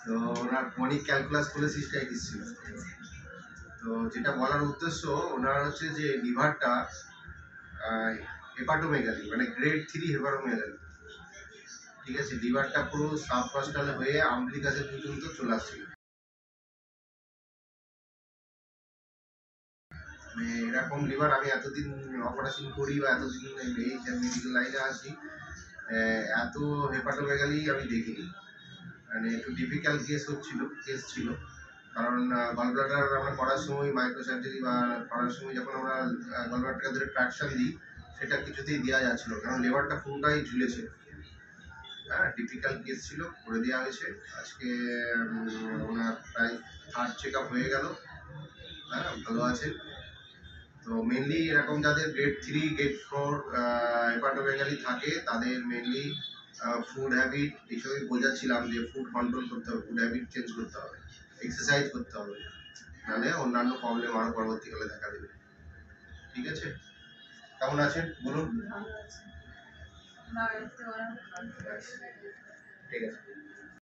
তো ওনার chronic calculus cystitis ছিল। তো যেটা বলার উদ্দেশ্য ওনার হচ্ছে যে লিভারটা হেপাটোমেগালি মানে গ্রেড 3 হেপাটোমেগালি, ঠিক আছে, লিভারটা পুরো সাবকস্টাল হয়ে আম্বলিকাসে পর্যন্ত চলে আসছিল। মানে এরকম লিভার আমি এতদিন অপারেশন করি বা এতদিন এই মেডিকেল লাইনে আসি, এত হেপাটোমেগালি আমি দেখিনি। মানে একটু ডিফিকাল্ট কেস ছিল, কারণ গলব্লাডার আমরা করার সময় মাইক্রো সার্জারি বা করার সময় যখন আমরা গলব্লাডারটাকে ধরে ট্রাকশন দিই, সেটা কিছুতেই দেওয়া যাচ্ছিল কারণ লেবারটা পুরোটাই ঝুলেছে। হ্যাঁ, ডিফিকাল্ট কেস ছিল, করে দেওয়া হয়েছে। আজকে ওনার প্রায় হার্ট চেক আপ হয়ে গেল। হ্যাঁ, ভালো আছে। তো মেনলি এরকম যাদের গ্রেড 3 গ্রেড 4 হেপাটোমেগালি থাকে তাদের মেনলি ফুড হ্যাবিট এইসবই বোঝাচ্ছিলাম যে ফুড কন্ট্রোল করতে হবে, ফুড হ্যাবিট চেঞ্জ করতে হবে, এক্সারসাইজ করতে হবে, নাহলে অন্যান্য প্রবলেম আরও পরবর্তীকালে দেখা দেবে। ঠিক আছে, কেমন আছেন বলুন? ঠিক আছে।